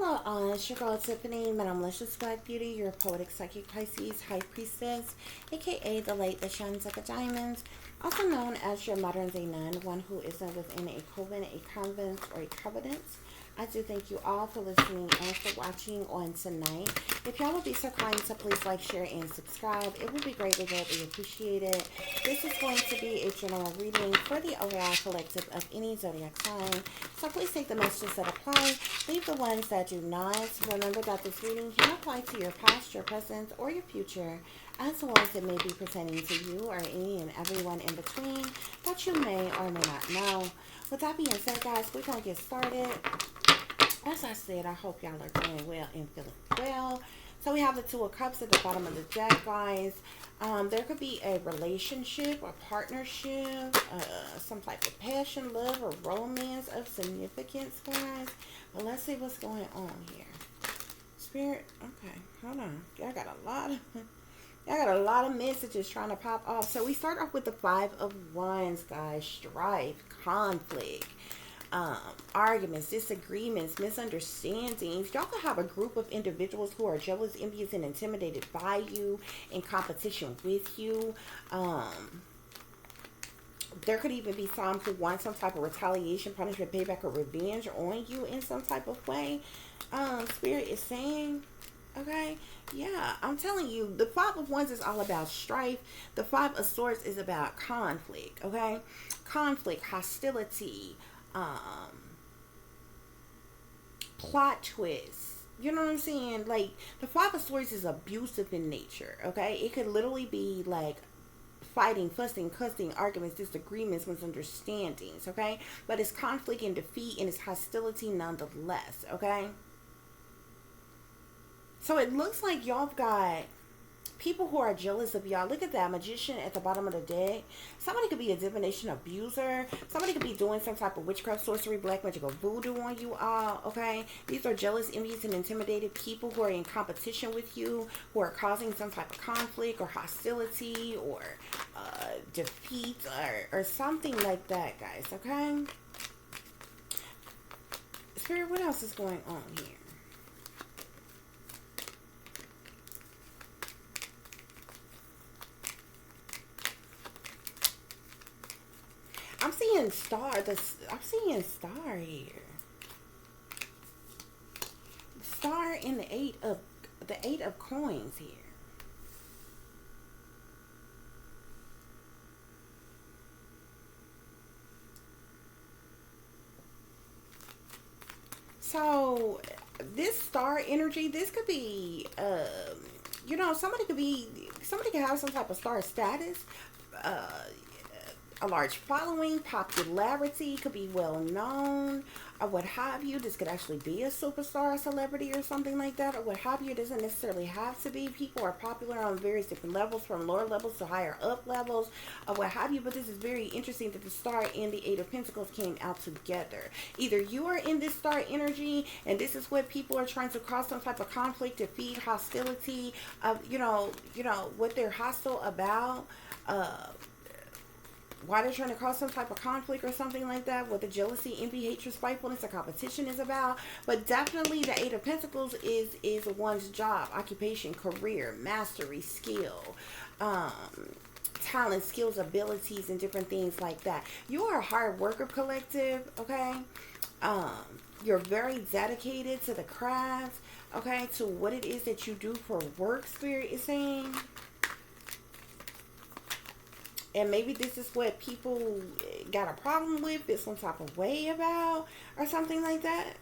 Hello, all. It's your girl Tiffany, my malicious black beauty, your poetic psychic Pisces, high priestess, aka the light that shines like a diamond, also known as your modern day nun, one who isn't within a coven, a convent, or a covenant. I do thank you all for listening and for watching on tonight. If y'all would be so kind to please like, share, and subscribe, it would be greatly appreciated. This is going to be a general reading for the overall collective of any zodiac sign. So please take the messages that apply, leave the ones that do not. Remember that this reading can apply to your past, your present, or your future, as well as it may be pertaining to you or any and everyone in between that you may or may not know. With that being said, guys, we're going to get started. As I said, I hope y'all are doing well and feeling well. So we have the Two of Cups at the bottom of the deck, guys. There could be a relationship or partnership, some type of passion, love, or romance of significance, guys. But let's see what's going on here. Spirit, okay, hold on. Y'all got a lot of messages trying to pop off. So we start off with the Five of Wands, guys. Strife, conflict, arguments, disagreements, misunderstandings. Y'all could have a group of individuals who are jealous, envious, and intimidated by you, in competition with you. There could even be some who want some type of retaliation, punishment, payback, or revenge on you in some type of way. Spirit is saying, okay, yeah, I'm telling you, the Five of Wands is all about strife. The Five of Swords is about conflict, okay? Conflict, hostility, plot twists. You know what I'm saying? Like, the Five of Swords is abusive in nature, okay? It could literally be like fighting, fussing, cussing, arguments, disagreements, misunderstandings, okay? But it's conflict and defeat, and it's hostility nonetheless, okay? So it looks like y'all got people who are jealous of y'all. Look at that Magician at the bottom of the deck. Somebody could be a divination abuser. Somebody could be doing some type of witchcraft, sorcery, black magic, or voodoo on you all, okay? These are jealous, envious, and intimidated people who are in competition with you, who are causing some type of conflict or hostility or defeat or something like that, guys, okay? Spirit, what else is going on here? I'm seeing star. I'm seeing star here. Star in the eight of coins here. So this star energy, this could be, you know, somebody could have some type of star status. A large following, popularity, could be well known, or what have you. This could actually be a superstar, a celebrity, or something like that, or what have you. It doesn't necessarily have to be. People are popular on various different levels, from lower levels to higher up levels, or what have you. But this is very interesting that the star and the Eight of Pentacles came out together. Either you are in this star energy, and this is what people are trying to cause some type of conflict, defeat, hostility, you know, what they're hostile about, why they're trying to cause some type of conflict or something like that, what the jealousy, envy, hatred, spitefulness, or competition is about. But definitely the Eight of Pentacles is one's job, occupation, career, mastery, skill, talent, skills, abilities, and different things like that. You are a hard worker, collective, okay? You're very dedicated to the craft, okay, to what it is that you do for work, Spirit is saying. And maybe this is what people got a problem with, feel some type of way about, or something like that.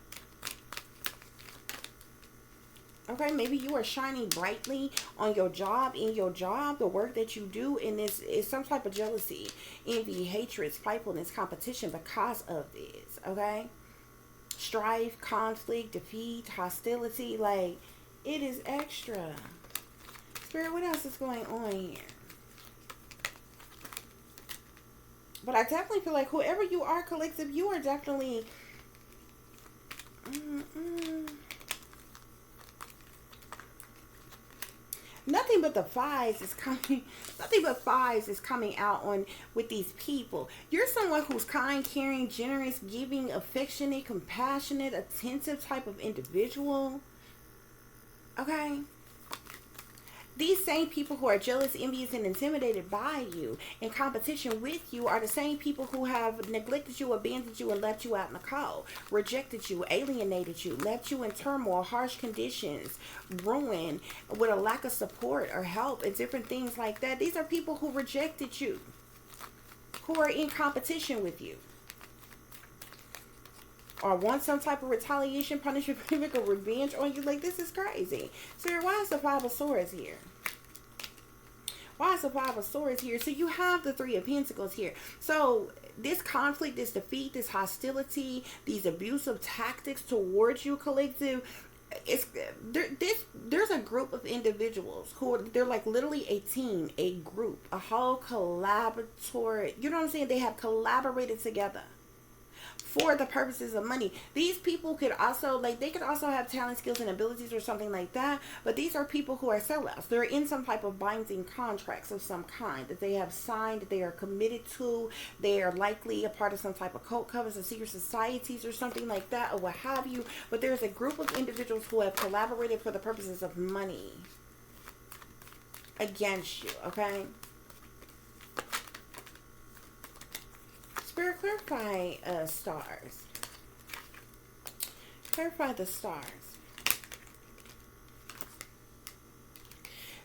Okay, maybe you are shining brightly on your job, in your job, the work that you do, and this is some type of jealousy, envy, hatred, spitefulness, competition because of this, okay? Strife, conflict, defeat, hostility, like, it is extra. Spirit, what else is going on here? But I definitely feel like whoever you are, collective, you are definitely... Nothing nothing but the fives is coming. Nothing but fives is coming out on with these people. You're someone who's kind, caring, generous, giving, affectionate, compassionate, attentive type of individual. Okay? These same people who are jealous, envious, and intimidated by you, in competition with you, are the same people who have neglected you, abandoned you, and left you out in the cold, rejected you, alienated you, left you in turmoil, harsh conditions, ruin, with a lack of support or help, and different things like that. These are people who rejected you, who are in competition with you, or want some type of retaliation, punishment, or revenge on you. Like, this is crazy. Sir, why is the Five of Swords here? Why is the Five of Swords here? So you have the Three of Pentacles here. So this conflict, this defeat, this hostility, these abusive tactics towards you, collective, there's a group of individuals who are, they're like literally a team, a group, a whole collaboratory. You know what I'm saying? They have collaborated together for the purposes of money. These people could also, like, they could also have talent, skills, and abilities or something like that, but these are people who are sellouts. They're in some type of binding contracts of some kind that they have signed, that they are committed to. They are likely a part of some type of cult covers or secret societies or something like that, or what have you. But there's a group of individuals who have collaborated for the purposes of money against you, okay? Spirit, clarify stars. Clarify the stars.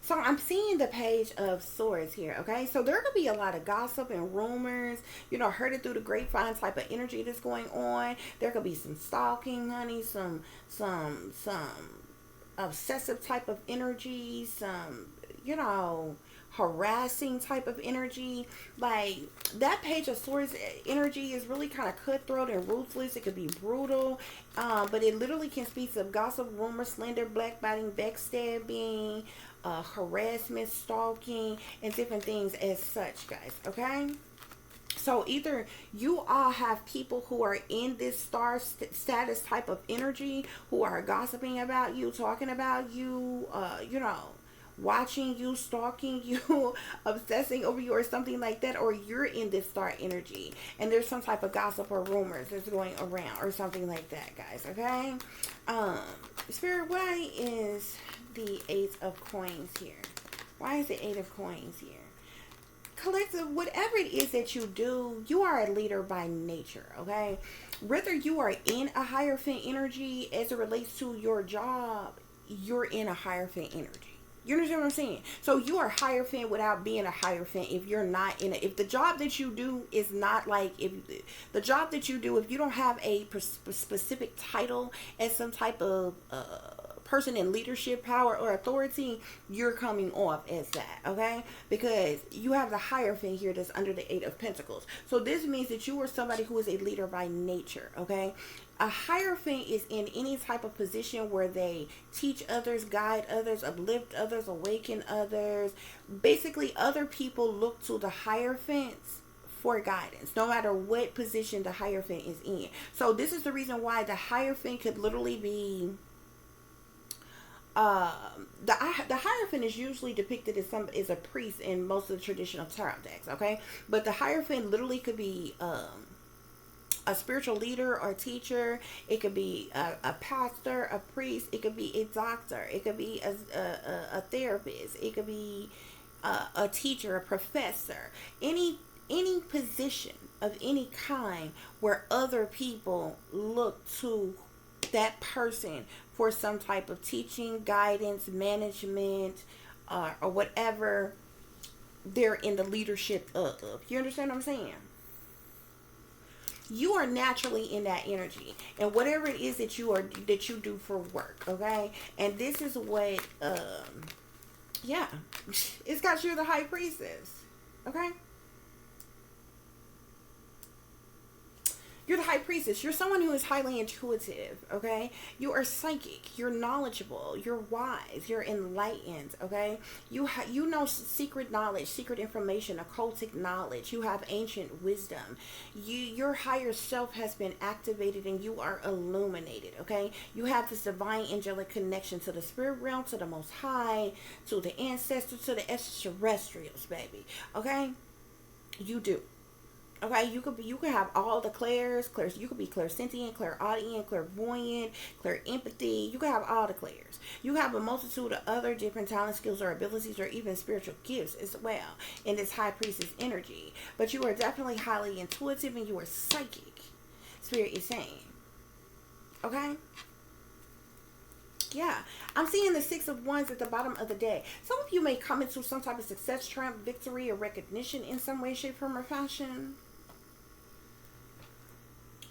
So I'm seeing the Page of Swords here, okay? So there could be a lot of gossip and rumors, you know, heard it through the grapevine type of energy that's going on. There could be some stalking, honey, some obsessive type of energy, some, you know, harassing type of energy. Like, that Page of Swords energy is really kind of cutthroat and ruthless. It could be brutal, but it literally can speak of gossip, rumor, slander, backbiting, backstabbing, harassment, stalking, and different things as such, guys, okay? So either you all have people who are in this star status type of energy, who are gossiping about you, talking about you, you know, watching you, stalking you, obsessing over you, or something like that, or you're in this star energy and there's some type of gossip or rumors that's going around or something like that, guys, okay? Spirit, why is the Eight of Coins here? Why is the Eight of Coins here? Collective, whatever it is that you do, you are a leader by nature, okay? Whether you are in a Hierophant energy as it relates to your job, you're in a Hierophant energy. You understand what I'm saying? So you are Hierophant without being a Hierophant if you're not in if the job that you do is not like, if the job that you do, if you don't have a specific title as some type of person in leadership, power, or authority, you're coming off as that, okay? Because you have the Hierophant here that's under the Eight of Pentacles. So this means that you are somebody who is a leader by nature, okay? A Hierophant is in any type of position where they teach others, guide others, uplift others, awaken others. Basically, other people look to the Hierophants for guidance, no matter what position the Hierophant is in. So this is the reason why the Hierophant could literally be the Hierophant is usually depicted as a priest in most of the traditional tarot decks, okay? But the Hierophant literally could be a spiritual leader or teacher. It could be a pastor, a priest. It could be a doctor. It could be a therapist. It could be a teacher, a professor. Any position of any kind where other people look to that person for some type of teaching, guidance, management, or whatever they're in the leadership of. You understand what I'm saying? You are naturally in that energy, and whatever it is that you do for work, okay? And this is what yeah, it's got you the High Priestess, okay? You're the high priestess. You're someone who is highly intuitive, okay? You are psychic. You're knowledgeable. You're wise. You're enlightened, okay? You know secret knowledge, secret information, occultic knowledge. You have ancient wisdom. Your higher self has been activated and you are illuminated, okay? You have this divine angelic connection to the spirit realm, to the Most High, to the ancestors, to the extraterrestrials, baby, okay? You do. Okay, you could have all the clairs, you could be clairsentient, clairaudient, clairvoyant, clairempathy. You could have all the clairs. You have a multitude of other different talent, skills, or abilities, or even spiritual gifts as well in this high priestess energy. But you are definitely highly intuitive and you are psychic. Spirit is saying. Okay? Yeah, I'm seeing the Six of Wands at the bottom of the deck. Some of you may come into some type of success, triumph, victory, or recognition in some way, shape, form, or fashion.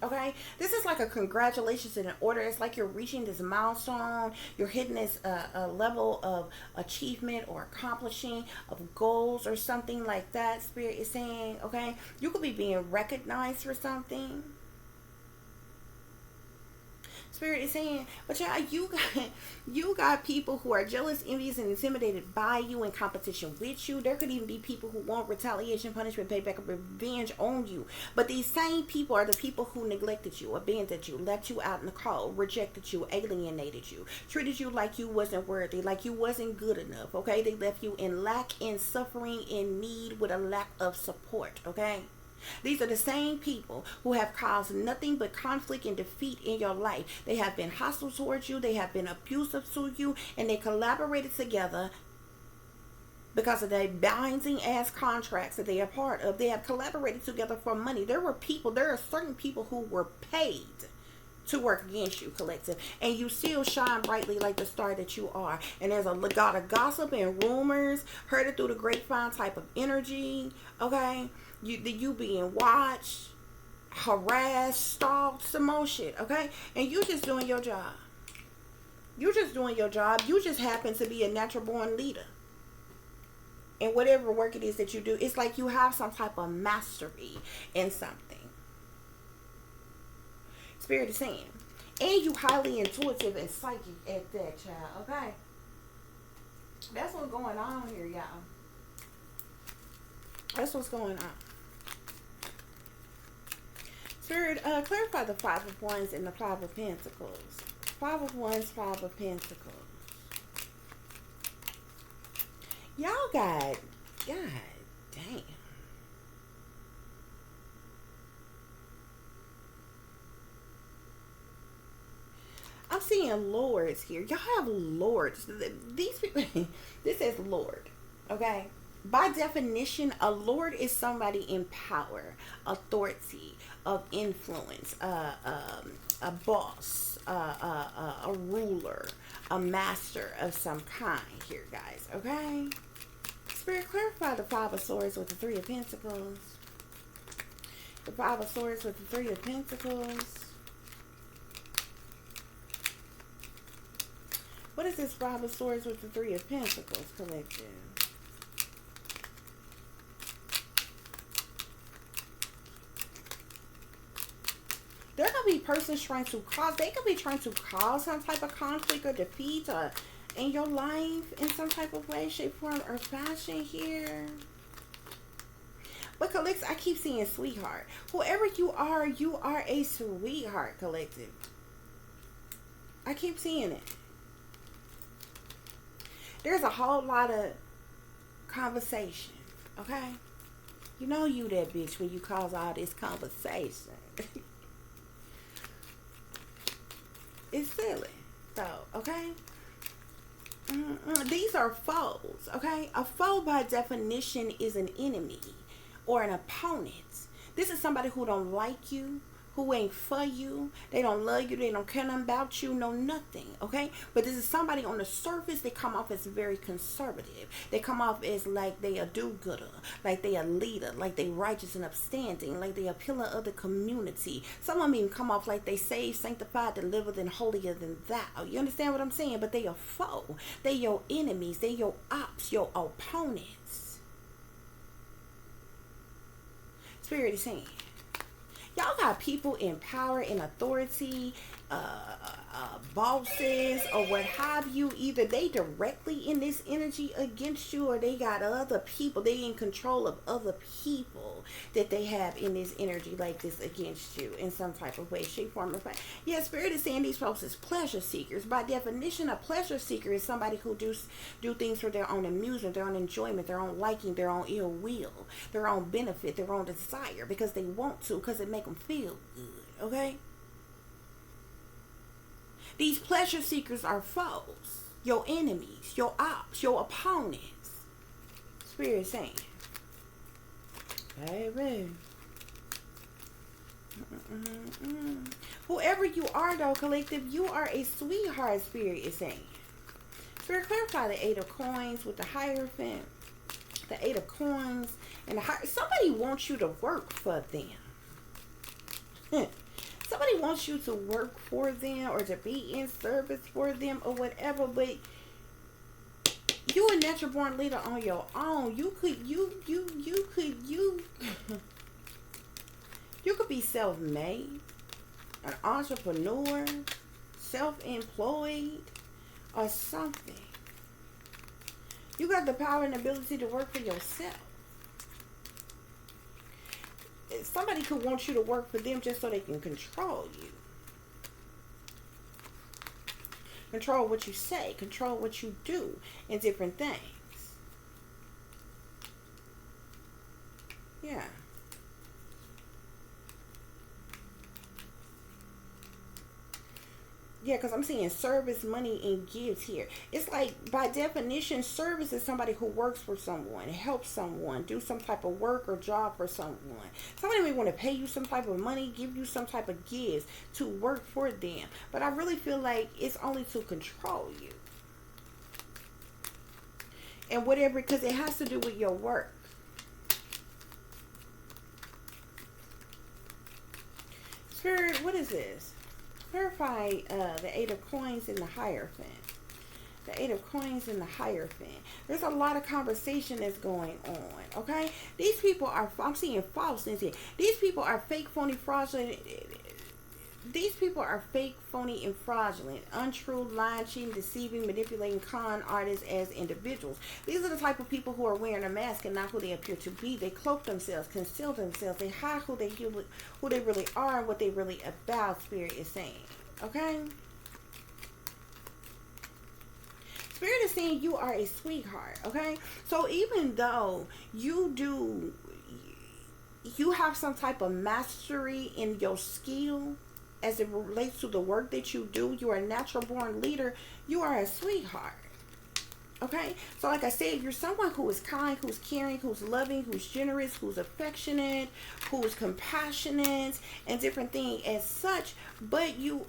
Okay, this is like a congratulations in an order. It's like you're reaching this milestone. You're hitting this a level of achievement or accomplishing of goals or something like that. Spirit is saying, okay, you could be being recognized for something. Spirit is saying, but yeah, you got people who are jealous, envious, and intimidated by you, in competition with you. There could even be people who want retaliation, punishment, payback, or revenge on you. But these same people are the people who neglected you, abandoned you, left you out in the cold, rejected you, alienated you, treated you like you wasn't worthy, like you wasn't good enough. Okay, they left you in lack, in suffering, in need, with a lack of support. Okay. These are the same people who have caused nothing but conflict and defeat in your life. They have been hostile towards you. They have been abusive to you. And they collaborated together because of the binding ass contracts that they are part of. They have collaborated together for money. There are certain people who were paid to work against you, collective, and you still shine brightly like the star that you are. And there's a lot of gossip and rumors, heard it through the grapevine type of energy. Okay, you being watched, harassed, stalked, some more shit. Okay, and you just doing your job. You just doing your job. You just happen to be a natural born leader. And whatever work it is that you do, it's like you have some type of mastery in something. Spirit is saying. And you highly intuitive and psychic at that, child. Okay? That's what's going on here, y'all. That's what's going on. Spirit, clarify the Five of Wands and the Five of Pentacles. Five of Wands, Five of Pentacles. Y'all got, God damn. I'm seeing lords here. Y'all have lords. These people, this is lord, okay? By definition, a lord is somebody in power, authority, of influence, a boss, a ruler, a master of some kind here, guys, okay? Spirit, clarify the Five of Swords with the Three of Pentacles. The Five of Swords with the Three of Pentacles. What is this Five of Swords with the Three of Pentacles, collective? There could be persons trying to cause, they could be trying to cause some type of conflict or defeat in your life in some type of way, shape, form, or fashion here. But collective, I keep seeing sweetheart. Whoever you are a sweetheart, collective. I keep seeing it. There's a whole lot of conversation, okay? You know you that bitch when you cause all this conversation. It's silly, though, okay? These are foes, okay? A foe by definition is an enemy or an opponent. This is somebody who don't like you, who ain't for you. They don't love you. They don't care nothing about you. No nothing. Okay? But this is somebody on the surface. They come off as very conservative. They come off as like they a do-gooder. Like they a leader. Like they righteous and upstanding. Like they a pillar of the community. Some of them even come off like they saved, sanctified, delivered, and holier than thou. You understand what I'm saying? But they a foe. They your enemies. They your ops. Your opponents. Spirit is saying. Y'all got people in power and authority, bosses or what have you. Either they directly in this energy against you, or they got other people. They in control of other people that they have in this energy like this against you in some type of way, shape, form, or fashion. Yeah, Spirit is saying these folks is pleasure seekers. By definition, a pleasure seeker is somebody who do things for their own amusement, their own enjoyment, their own liking, their own ill will, their own benefit, their own desire, because they want to, because it make them feel good. Okay. These pleasure seekers are foes, your enemies, your ops, your opponents. Spirit saying, baby. Whoever you are, though, collective, you are a sweetheart, Spirit is saying. Spirit, clarify the 8 of coins with the Hierophant, the 8 of coins, and the somebody wants you to work for them. Somebody wants you to work for them or to be in service for them or whatever, but you a natural born leader on your own. You could be self-made, an entrepreneur, self-employed, or something. You got the power and ability to work for yourself. Somebody could want you to work for them just so they can control you. Control what you say, control what you do, and different things. Yeah. Yeah, because I'm seeing service, money, and gifts here. It's like, by definition, service is somebody who works for someone, helps someone, do some type of work or job for someone. Somebody may want to pay you some type of money, give you some type of gifts to work for them. But I really feel like it's only to control you. And whatever, because it has to do with your work. Spirit, what is this? Clarify the 8 of coins in the Hierophant. The 8 of coins in the Hierophant. There's a lot of conversation that's going on. Okay? These people are, I'm seeing falseness here. These people are fake, phony, fraudulent. These people are fake, phony, and fraudulent. Untrue, lying, cheating, deceiving, manipulating, con artists as individuals. These are the type of people who are wearing a mask and not who they appear to be. They cloak themselves, conceal themselves. They hide who they really are and what they really about, Spirit is saying. Okay? Spirit is saying you are a sweetheart. Okay? So even though you have some type of mastery in your skill, as it relates to the work that you do, you are a natural born leader, you are a sweetheart. Okay? So like I said, you're someone who is kind, who's caring, who's loving, who's generous, who's affectionate, who's compassionate, and different things as such. But you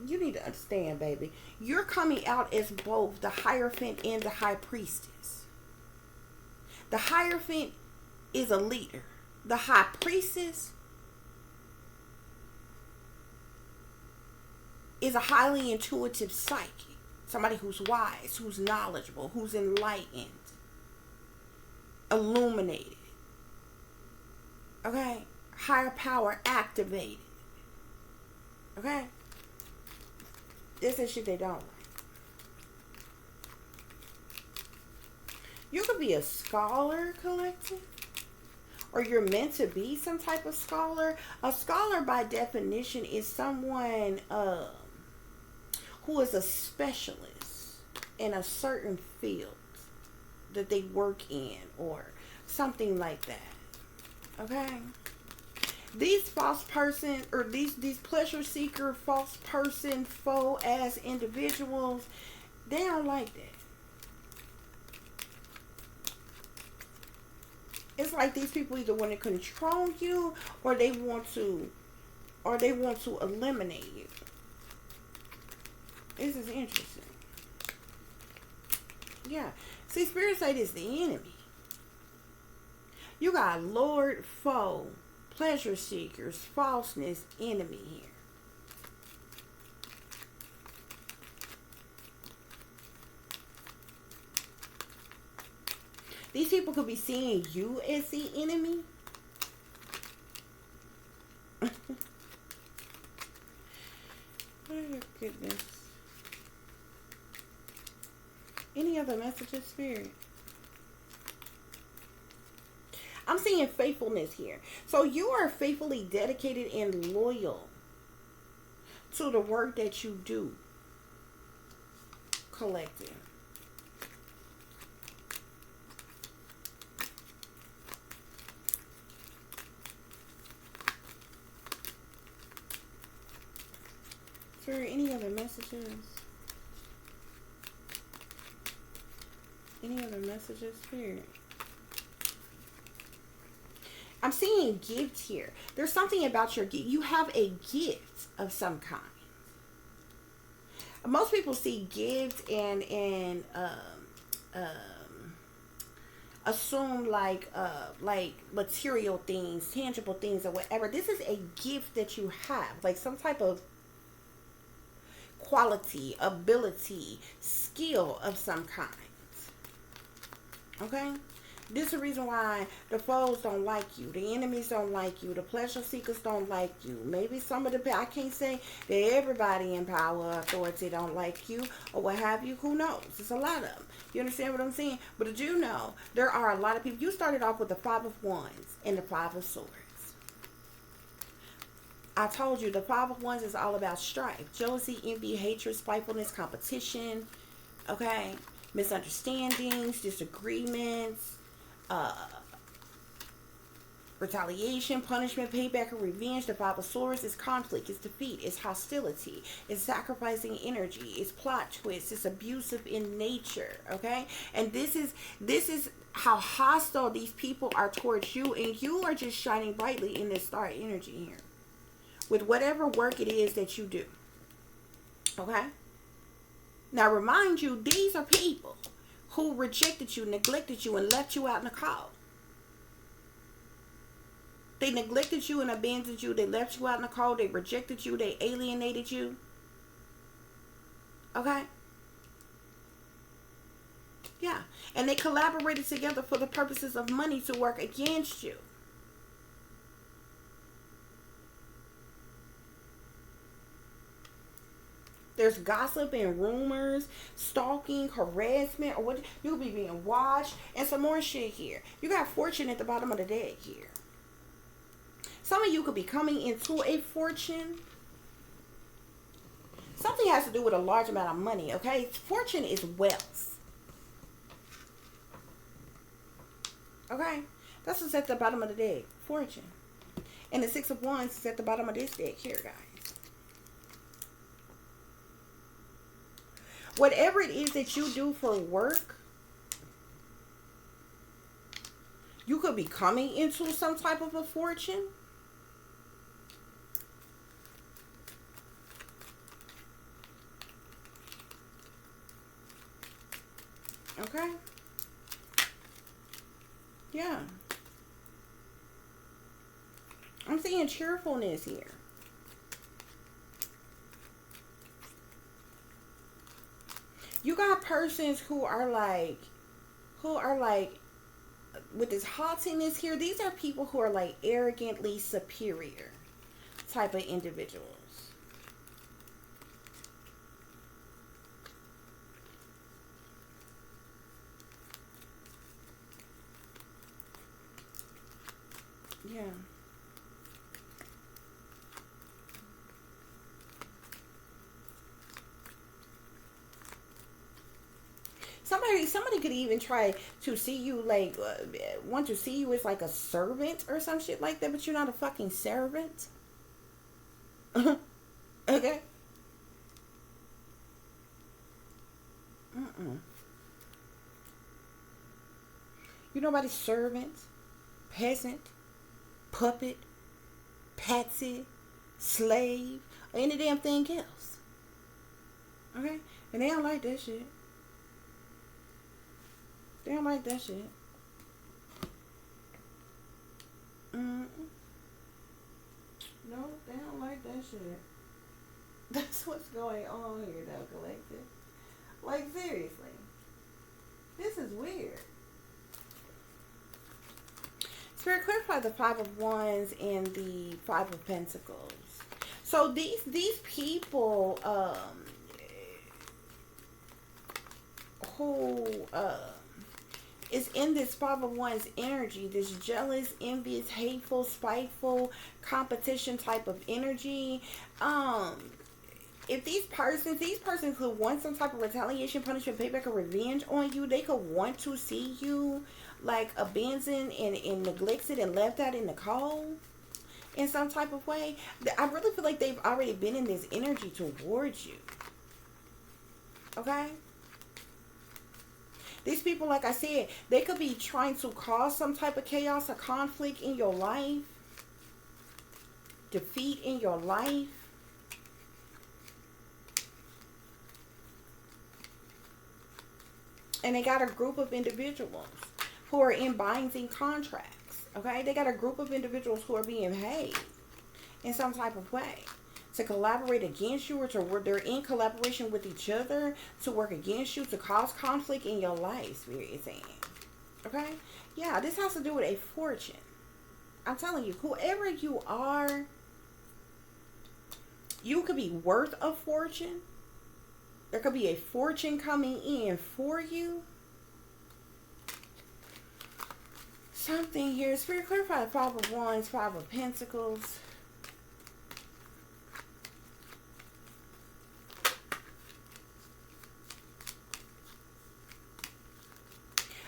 need to understand, baby, you're coming out as both the Hierophant and the High Priestess. The Hierophant is a leader. The High Priestess is a highly intuitive psychic. Somebody who's wise, who's knowledgeable, who's enlightened, illuminated. Okay? Higher power activated. Okay? This is shit they don't like. You could be a scholar, collective. Or you're meant to be some type of scholar. A scholar, by definition, is someone who is a specialist in a certain field that they work in, or something like that. Okay? These false person, or these pleasure seeker, false person, foe ass individuals, they don't like that. It's like these people either want to control you, or they want to eliminate you. This is interesting. Yeah. See, Spirit side is the enemy. You got Lord, foe, pleasure seekers, falseness, enemy here. These people could be seeing you as the enemy. other messages, Spirit? I'm seeing faithfulness here. So you are faithfully dedicated and loyal to the work that you do. Collective. For any other messages? Any other messages, Spirit? I'm seeing gifts here. There's something about your gift. You have a gift of some kind. Most people see gifts and assume like material things, tangible things, or whatever. This is a gift that you have, like some type of quality, ability, skill of some kind. Okay? This is the reason why the foes don't like you. The enemies don't like you. The pleasure seekers don't like you. Maybe some of the, I can't say that everybody in power or authority don't like you or what have you. Who knows? It's a lot of them. You understand what I'm saying? But did you know there are a lot of people. You started off with the Five of Wands and the Five of Swords. I told you the Five of Wands is all about strife, jealousy, envy, hatred, spitefulness, competition. Okay? Misunderstandings, disagreements. Retaliation, punishment, payback, or revenge. The Five of Swords is conflict, it's defeat, it's hostility, it's sacrificing energy, it's plot twists, it's abusive in nature. Okay, and this is how hostile these people are towards you, and you are just shining brightly in this star energy here with whatever work it is that you do. Okay, now remind you, these are people who rejected you, neglected you, and left you out in the cold. They neglected you and abandoned you. They left you out in the cold. They rejected you. They alienated you. Okay? Yeah. And they collaborated together for the purposes of money to work against you. There's gossip and rumors, stalking, harassment, or what you'll be being watched, and some more shit here. You got fortune at the bottom of the deck here. Some of you could be coming into a fortune. Something has to do with a large amount of money, okay? Fortune is wealth. Okay? That's what's at the bottom of the deck. Fortune. And the Six of Wands is at the bottom of this deck here, guys. Whatever it is that you do for work, you could be coming into some type of a fortune. Okay? Yeah. I'm seeing cheerfulness here. You got persons who are like, with this haughtiness here, these are people who are like arrogantly superior type of individuals. Yeah. Somebody could even try to see you like want to see you as like a servant or some shit like that, but you're not a fucking servant. Okay. You're nobody's servant, peasant, puppet, patsy, slave, or any damn thing else. Okay? And they don't like that shit. They don't like that shit. No, they don't like that shit. That's what's going on here, though, collective. Like, seriously. This is weird. Spirit, clarify the Five of Wands and the Five of Pentacles. So these people who is in this Five of Wands energy, this jealous, envious, hateful, spiteful, competition type of energy. If these persons could want some type of retaliation, punishment, payback, or revenge on you. They could want to see you like abandoned and neglected and left out in the cold in some type of way. I really feel like they've already been in this energy towards you. Okay? These people, like I said, they could be trying to cause some type of chaos or conflict in your life. Defeat in your life. And they got a group of individuals who are in binding contracts. Okay? They got a group of individuals who are being paid in some type of way to collaborate against you, or to where they're in collaboration with each other to work against you, to cause conflict in your life, Spirit is saying. Okay? Yeah, this has to do with a fortune. I'm telling you, whoever you are, you could be worth a fortune. There could be a fortune coming in for you. Something here. Spirit, clarify the Five of Wands, Five of Pentacles.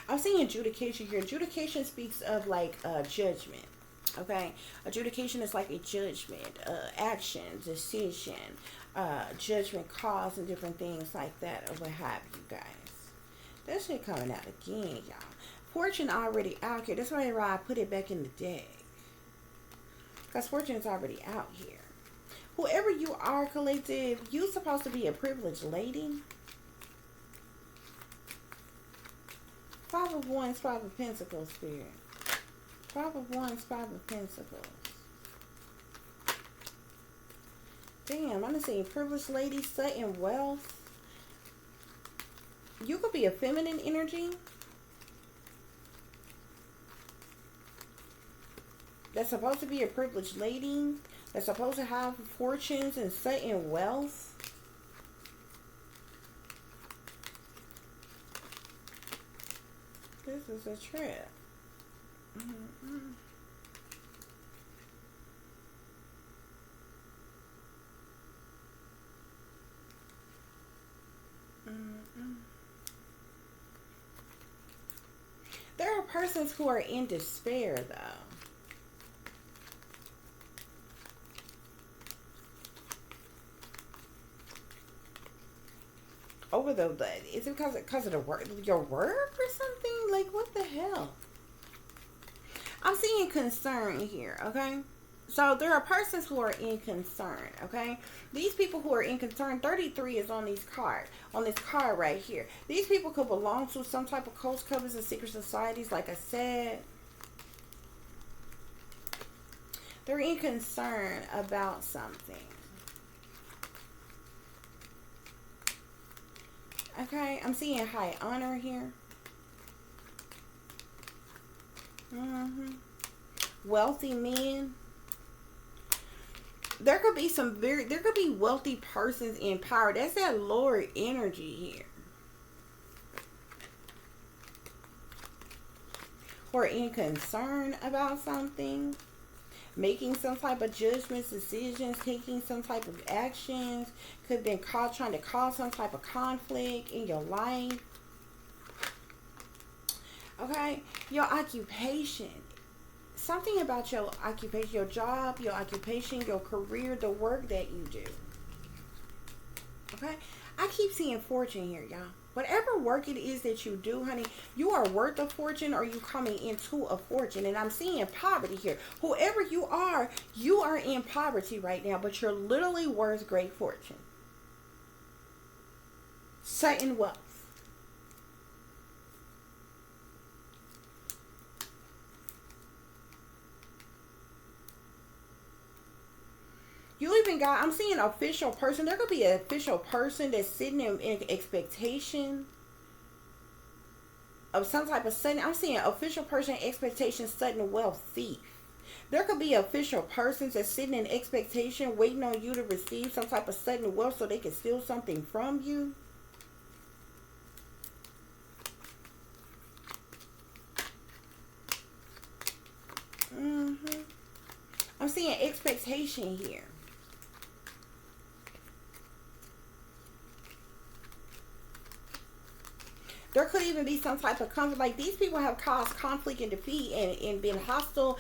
I'm seeing adjudication here. Adjudication speaks of like judgment. Okay, adjudication is like a judgment, action, decision, judgment, cause, and different things like that, or what have you guys. That shit coming out again, y'all. Fortune already out here. That's why I put it back in the deck, because fortune is already out here. Whoever you are, collective, you're supposed to be a privileged lady. Five of Wands, Five of Pentacles, Spirit. Five of Wands, Five of Pentacles. Damn, I'm seeing privileged lady, sudden wealth. You could be a feminine energy. That's supposed to be a privileged lady. That's supposed to have fortunes and sudden wealth. This is a trip. There are persons who are in despair, though. Over the is it because of the work, your work or something? Like, what the hell? I'm seeing concern here, okay? So there are persons who are in concern, okay? These people who are in concern, 33 is on these card, on this card right here. These people could belong to some type of cults, covers, and secret societies, like I said. They're in concern about something. Okay, I'm seeing high honor here. Wealthy men. There could be there could be wealthy persons in power. That's that lower energy here. Or in concern about something. Making some type of judgments, decisions, taking some type of actions. Could have been trying to cause some type of conflict in your life. Okay, your occupation. Something about your occupation, your job, your occupation, your career, the work that you do. Okay, I keep seeing fortune here, y'all. Whatever work it is that you do, honey, you are worth a fortune, or you coming into a fortune. And I'm seeing poverty here. Whoever you are in poverty right now, but you're literally worth great fortune. Sudden wealth. You even got, I'm seeing official person. There could be an official person that's sitting in expectation of some type of sudden. I'm seeing official person, expectation, sudden wealth, thief. There could be official persons that's sitting in expectation, waiting on you to receive some type of sudden wealth so they can steal something from you. seeing expectation here. There could even be some type of conflict. Like, these people have caused conflict and defeat and been hostile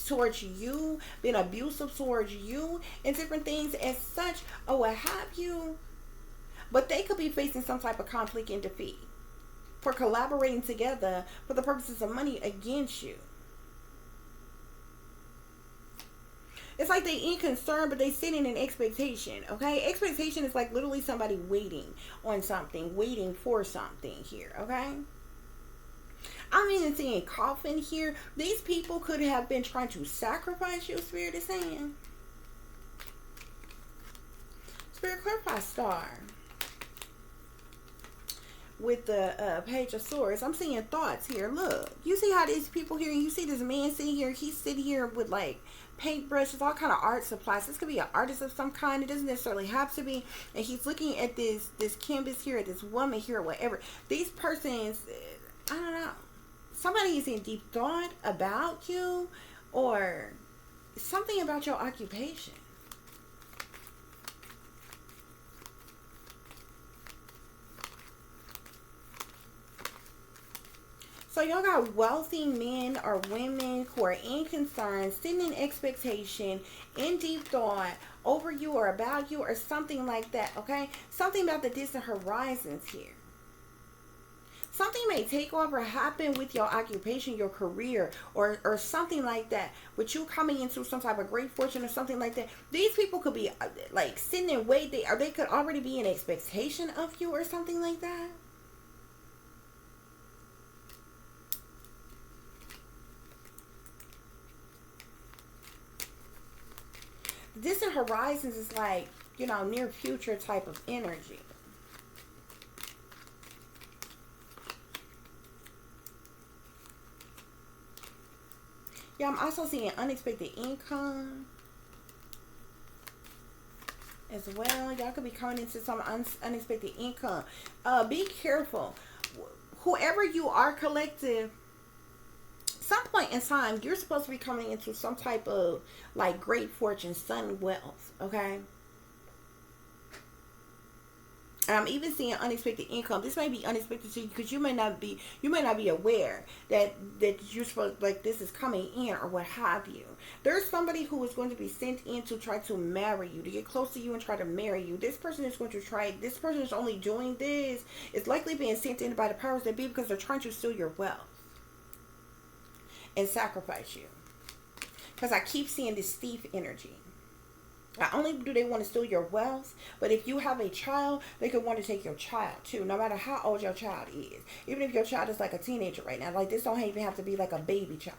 towards you, been abusive towards you, and different things as such, or what have you. But they could be facing some type of conflict and defeat for collaborating together for the purposes of money against you. It's like they ain't concerned, but they sitting in expectation, okay? Expectation is like literally somebody waiting on something, waiting for something here, okay? I'm even seeing coffin here. These people could have been trying to sacrifice you, Spirit is saying. Spirit, clarify star. With the Page of Swords, I'm seeing thoughts here. Look, you see how these people here, you see this man sitting here, he's sitting here with like paintbrushes, all kind of art supplies. This could be an artist of some kind. It doesn't necessarily have to be. And he's looking at this canvas here, at this woman here, whatever. These persons, I don't know. Somebody is in deep thought about you, or something about your occupation. So y'all got wealthy men or women who are in concern, sitting in expectation, in deep thought over you or about you or something like that, okay? Something about the distant horizons here. Something may take off or happen with your occupation, your career, or something like that. With you coming into some type of great fortune or something like that. These people could be like sitting and waiting, or they could already be in expectation of you or something like that. Distant horizons is like, you know, near future type of energy. Yeah, I'm also seeing unexpected income as well. Y'all could be coming into some unexpected income. Be careful. Whoever you are, collective, some point in time, you're supposed to be coming into some type of like great fortune, sudden wealth, okay? And I'm even seeing unexpected income. This may be unexpected to you because you may not be aware that you're supposed, like, this is coming in or what have you. There's somebody who is going to be sent in to try to marry you, to get close to you and try to marry you. This person is going to try. This person is only doing this. It's likely being sent in by the powers that be because they're trying to steal your wealth and sacrifice you. Because I keep seeing this thief energy. Not only do they want to steal your wealth, but if you have a child, they could want to take your child too, no matter how old your child is. Even if your child is like a teenager right now. Like, this don't even have to be like a baby child.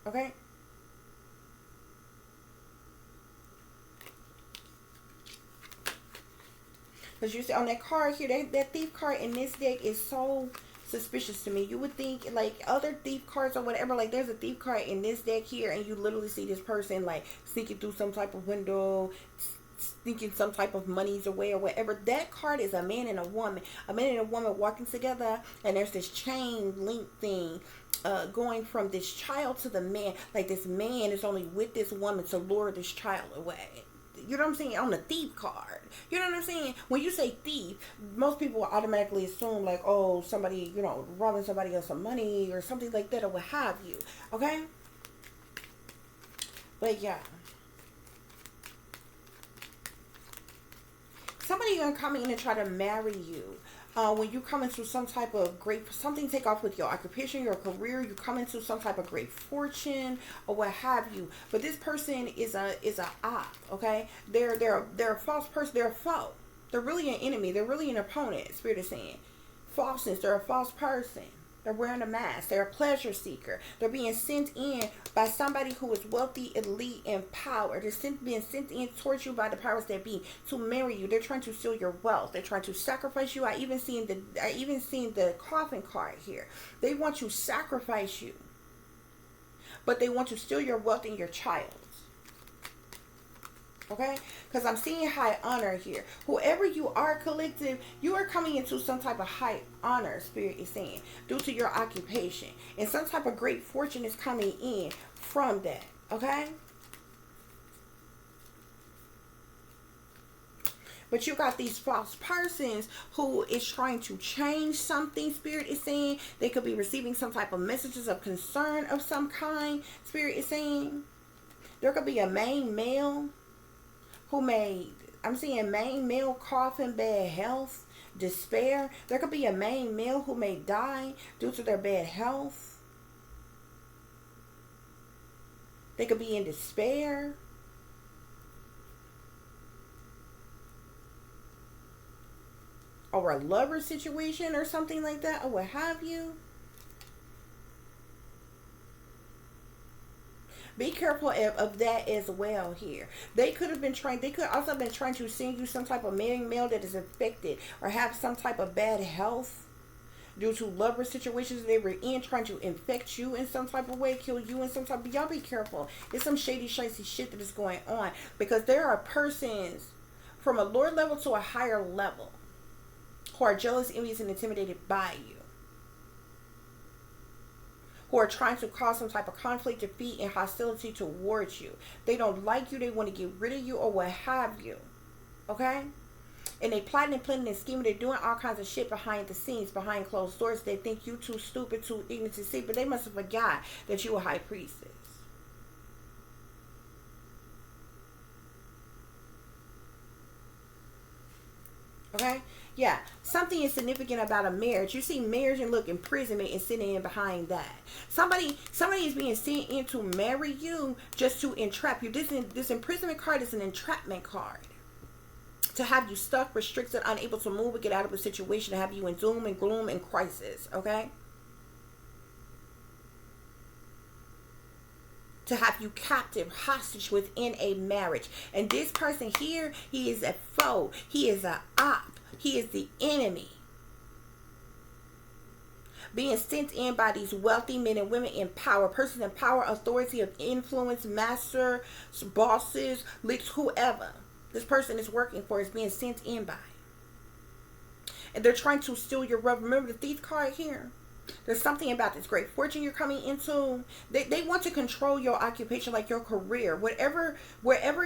Okay? Because you see on that card here, that thief card in this deck is so suspicious to me. You would think like other thief cards or whatever, like there's a thief card in this deck here and you literally see this person like sneaking through some type of window, sneaking some type of monies away or whatever. That card is a man and a woman walking together, and there's this chain link thing going from this child to the man. Like, this man is only with this woman to lure this child away. You know what I'm saying? On the thief card. You know what I'm saying? When you say thief, most people will automatically assume like, oh, somebody, you know, robbing somebody of some money or something like that or what have you. Okay? But yeah. Somebody gonna come in and try to marry you. When you come into some type of great, something take off with your occupation, your career, you come into some type of great fortune or what have you. But this person is a op, okay? They're a false person. They're a foe. They're really an enemy. They're really an opponent. Spirit is saying falseness. They're a false person. They're wearing a mask. They're a pleasure seeker. They're being sent in by somebody who is wealthy, elite, and power. They're being sent in towards you by the powers that be to marry you. They're trying to steal your wealth. They're trying to sacrifice you. I even seen the coffin card here. They want to sacrifice you, but they want to steal your wealth and your child. Okay, because I'm seeing high honor here. Whoever you are, collective, you are coming into some type of high honor, Spirit is saying, due to your occupation. And some type of great fortune is coming in from that. Okay? But you got these false persons who is trying to change something, Spirit is saying. They could be receiving some type of messages of concern of some kind, Spirit is saying. There could be a main male who may, I'm seeing main male coughing, bad health, despair. There could be a main male who may die due to their bad health. They could be in despair. Or a lover situation or something like that, or what have you. Be careful of that as well here. They could have been trying, they could also have been trying to send you some type of male that is infected or have some type of bad health due to lover situations they were in, trying to infect you in some type of way, kill you in some type of, y'all be careful. It's some shady shit that is going on, because there are persons from a lower level to a higher level who are jealous, envious, and intimidated by you, who are trying to cause some type of conflict, defeat, and hostility towards you. They don't like you. They want to get rid of you or what have you. Okay? And they plotting and planning and scheming. They're doing all kinds of shit behind the scenes, behind closed doors. They think you too stupid, too ignorant to see. But they must have forgot that you a high priestess. Okay? Yeah, something is significant about a marriage. You see marriage and look, imprisonment is sitting in behind that. Somebody is being sent in to marry you just to entrap you. This imprisonment card is an entrapment card. To have you stuck, restricted, unable to move or get out of a situation, to have you in doom and gloom and crisis, okay? To have you captive, hostage within a marriage. And this person here, he is a foe. He is an op. He is the enemy. Being sent in by these wealthy men and women in power. Persons in power, authority, of influence, masters, bosses, leaders, whoever this person is working for is being sent in by. And they're trying to steal your wealth. Remember the thief card here? There's something about this great fortune you're coming into. They want to control your occupation, like your career. Wherever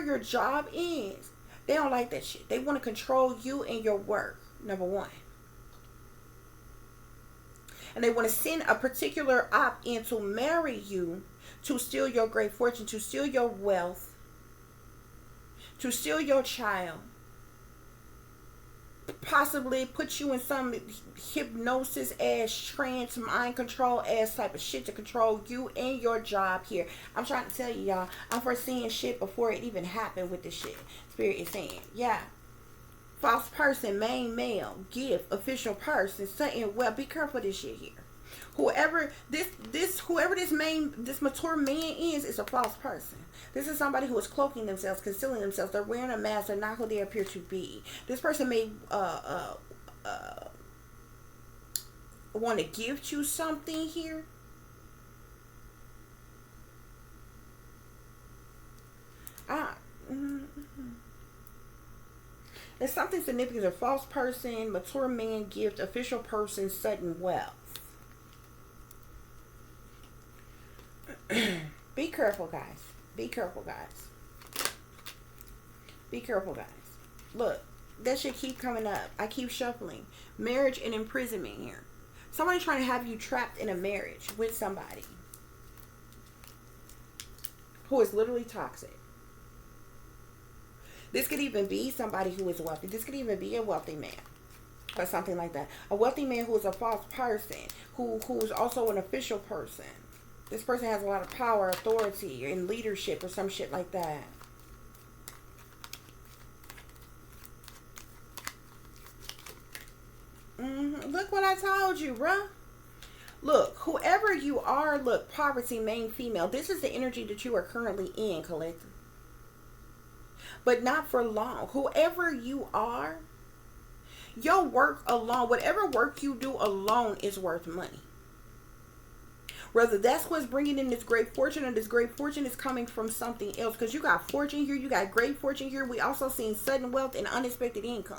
your job is. They don't like that shit. They want to control you and your work, number one. And they want to send a particular op in to marry you, to steal your great fortune, to steal your wealth, to steal your child. Possibly put you in some hypnosis ass, trance, mind control ass type of shit to control you and your job here. I'm trying to tell you, y'all, I'm foreseeing shit before it even happened with this shit. Spirit is saying, yeah. False person, main male, gift, official person, something. Well, be careful of this shit here. Whoever this mature man is a false person. This is somebody who is cloaking themselves, concealing themselves. They're wearing a mask. They're not who they appear to be. This person may want to give you something here. There's something significant. A false person, mature man, gift, official person, sudden wealth. Be careful, guys. Be careful, guys. Be careful, guys. Look, that shit keep coming up. I keep shuffling. Marriage and imprisonment here. Somebody trying to have you trapped in a marriage with somebody who is literally toxic. This could even be somebody who is wealthy. This could even be a wealthy man or something like that. A wealthy man who is a false person, who is also an official person. This person has a lot of power, authority, and leadership or some shit like that. Look what I told you, bruh. Look, whoever you are, look, poverty, main female. This is the energy that you are currently in, collective. But not for long. Whoever you are, your work alone, whatever work you do alone is worth money. Whether that's what's bringing in this great fortune, or this great fortune is coming from something else. Because you got fortune here, you got great fortune here. We also seen sudden wealth and unexpected income.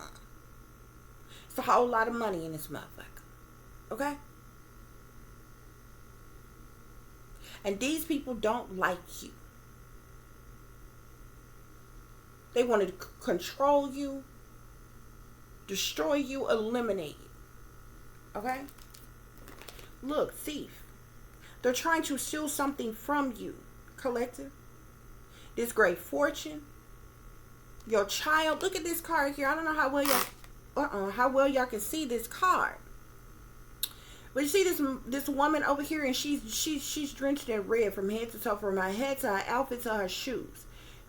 It's a whole lot of money in this motherfucker. Okay? And these people don't like you. They want to control you, destroy you, eliminate you. Okay? Look, thief. They're trying to steal something from you, collective. This great fortune. Your child. Look at this card here. I don't know how well y'all can see this card. But you see this woman over here, and she's drenched in red from head to toe, from her head to her outfit to her shoes.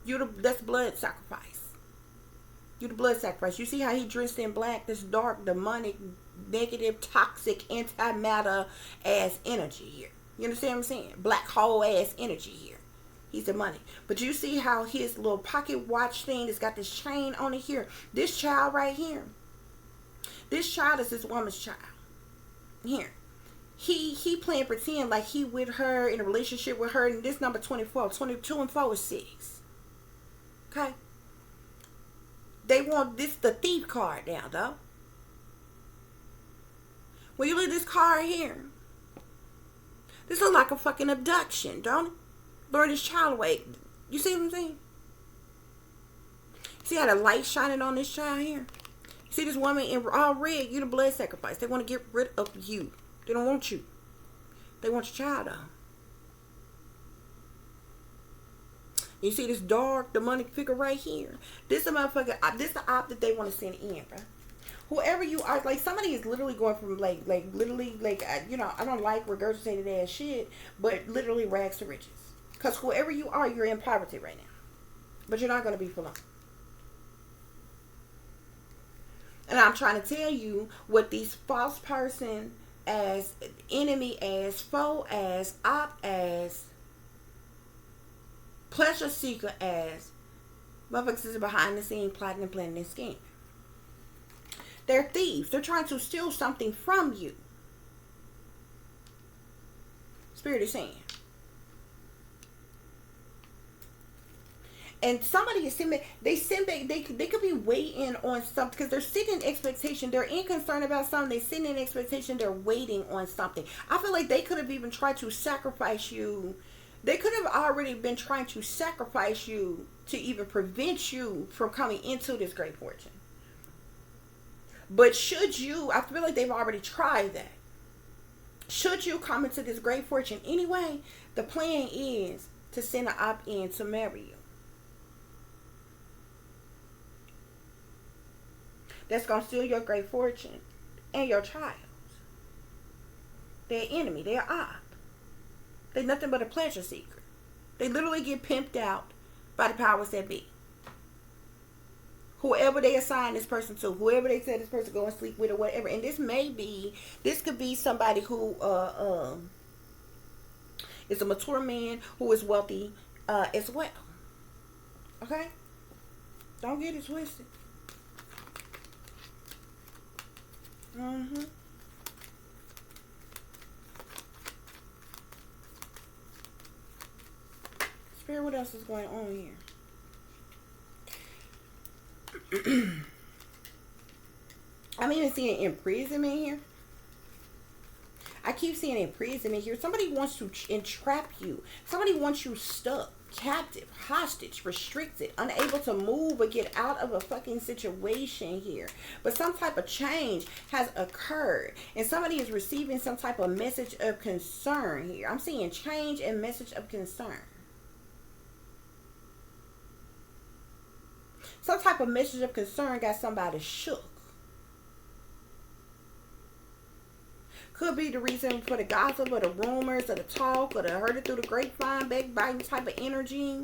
That's blood sacrifice. You the blood sacrifice. You see how he dressed in black? This dark, demonic, negative, toxic, antimatter ass energy here. You understand what I'm saying? Black hole ass energy here. He's demonic. But you see how his little pocket watch thing has got this chain on it here. This child right here. This child is this woman's child. Here. He playing pretend like he with her, in a relationship with her, and this number 24. 22 and 4 is 6. Okay? They want this, the thief card now, though. When you look at this card here, this looks like a fucking abduction, don't it? Lure this child away. You see what I'm saying? See how the light shining on this child here? You see this woman in all red? You the blood sacrifice. They want to get rid of you. They don't want you. They want your child, though. You see this dark, demonic figure right here? This is the motherfucker. This is the op that they want to send in, bro. Whoever you are, like, somebody is literally going from, literally, you know, I don't like regurgitated ass shit, but literally rags to riches. Because whoever you are, you're in poverty right now. But you're not going to be for long. And I'm trying to tell you what these false person as, enemy as, foe as, op as, pleasure seeker as, motherfuckers is behind the scene plotting and planning this scheme. They're thieves. They're trying to steal something from you. Spirit is saying. And somebody is sitting, they could be waiting on something, because they're sitting in expectation. They're in concern about something. They're sitting in expectation. They're waiting on something. I feel like they could have even tried to sacrifice you. They could have already been trying to sacrifice you to even prevent you from coming into this great fortune. But should you, I feel like they've already tried that. Should you come into this great fortune anyway, the plan is to send an op in to marry you. That's going to steal your great fortune and your child. They're enemy. They're op. They're nothing but a pleasure seeker. They literally get pimped out by the powers that be. Whoever they assign this person to, whoever they said this person go and sleep with or whatever. And this could be somebody who is a mature man who is wealthy as well. Okay? Don't get it twisted. Spirit, what else is going on here? I'm even seeing imprisonment here. I keep seeing imprisonment here. Somebody wants to entrap you. Somebody wants you stuck, captive, hostage, restricted, unable to move or get out of a fucking situation here. But some type of change has occurred, and somebody is receiving some type of message of concern here. I'm seeing change and message of concern. Some type of message of concern got somebody shook. Could be the reason for the gossip or the rumors or the talk or the heard it through the grapevine, backbiting type of energy.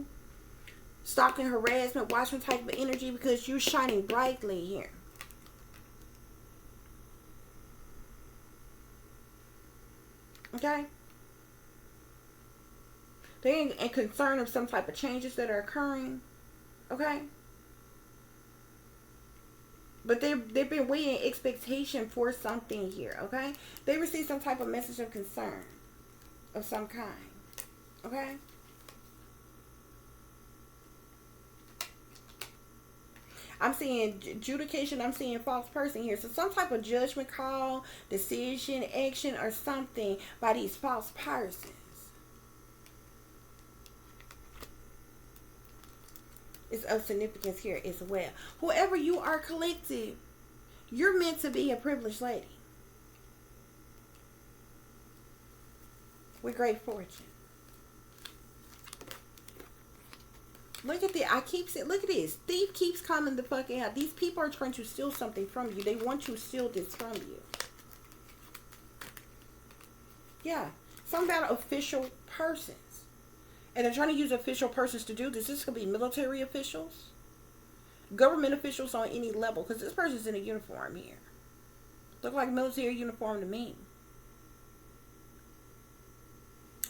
Stalking, harassment, watching type of energy, because you're shining brightly here. Okay? They're in concern of some type of changes that are occurring. Okay? But they've been waiting expectation for something here, okay? They receive some type of message of concern. of some kind. Okay? I'm seeing adjudication. I'm seeing false person here. So some type of judgment call, decision, action, or something by these false persons. Is of significance here as well. Whoever you are, collective, you're meant to be a privileged lady with great fortune. Look at this. I keep saying, look at this. Thief keeps coming the fuck out. These people are trying to steal something from you. They want to steal this from you. Yeah. Something about official persons. And they're trying to use official persons to do this. This could be military officials, government officials on any level. Because this person's in a uniform here. Look like military uniform to me.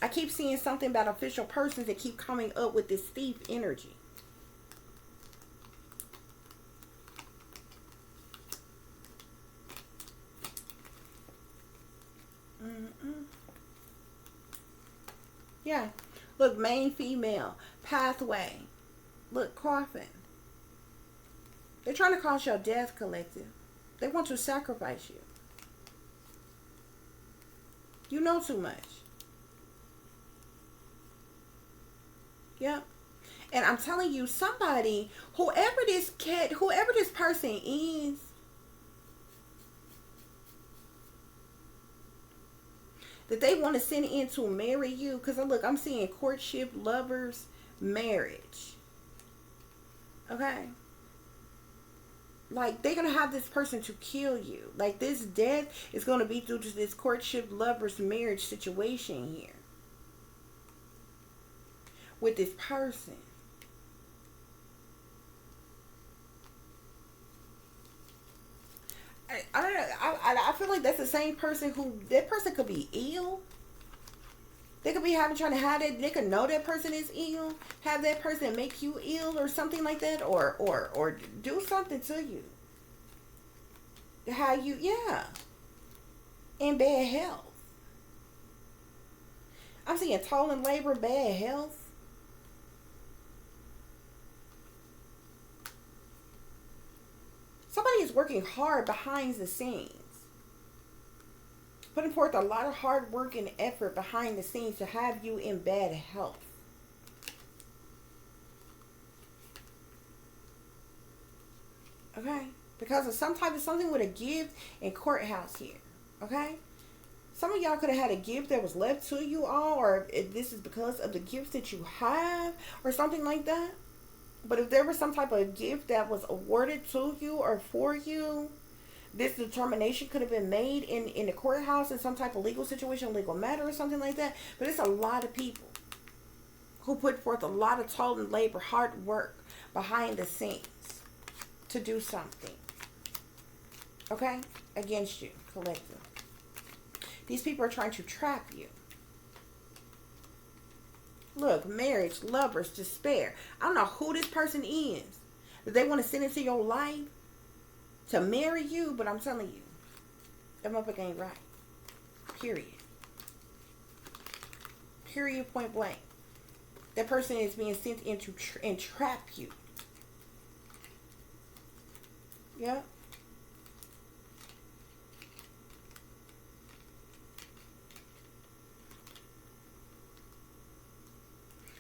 I keep seeing something about official persons that keep coming up with this thief energy. Yeah. Look, main female. Pathway. Look, coffin. They're trying to cause your death, collective. They want to sacrifice you. You know too much. Yep. And I'm telling you, somebody, whoever this person is, that they want to send in to marry you. Because look, I'm seeing courtship, lovers, marriage. Okay? Like, they're going to have this person to kill you. Like, this death is going to be through this courtship, lovers, marriage situation here. With this person. I don't know. I feel like that's the same person who, that person could be ill. They could be trying to have that. They could know that person is ill. Have that person make you ill or something like that, or do something to you. How you, yeah, in bad health. I'm seeing toil and labor, bad health. Somebody is working hard behind the scenes. Putting forth a lot of hard work and effort behind the scenes to have you in bad health. Okay? Because of something with a gift in courthouse here. Okay? Some of y'all could have had a gift that was left to you all, or if this is because of the gifts that you have, or something like that. But if there was some type of gift that was awarded to you or for you, this determination could have been made in the courthouse in some type of legal situation, legal matter or something like that. But it's a lot of people who put forth a lot of toil and labor, hard work behind the scenes to do something. Okay? Against you, collective. These people are trying to trap you. Look, marriage, lovers, despair. I don't know who this person is that they want to send into your life to marry you, but I'm telling you, that motherfucker ain't right. Period. Period, point blank. That person is being sent in to entrap you. Yeah.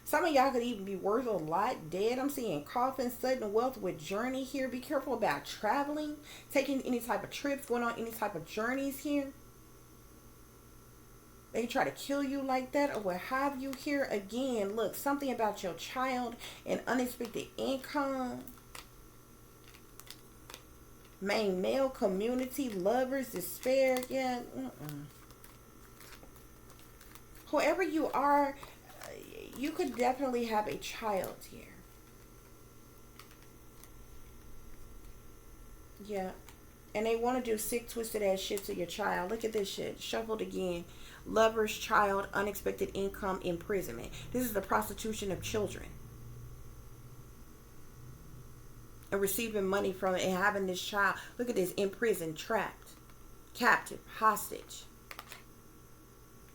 Some of y'all could even be worth a lot dead. I'm seeing coffin, sudden wealth with journey here. Be careful about traveling, taking any type of trips, going on any type of journeys here. They try to kill you like that or what have you here. Again, look, something about your child and unexpected income. Main male community, lovers, despair. Yeah. Whoever you are, you could definitely have a child here. Yeah. And they want to do sick, twisted ass shit to your child. Look at this shit. Shuffled again. Lover's child, unexpected income, imprisonment. This is the prostitution of children. And receiving money from it and having this child. Look at this. In prison, trapped, captive, hostage.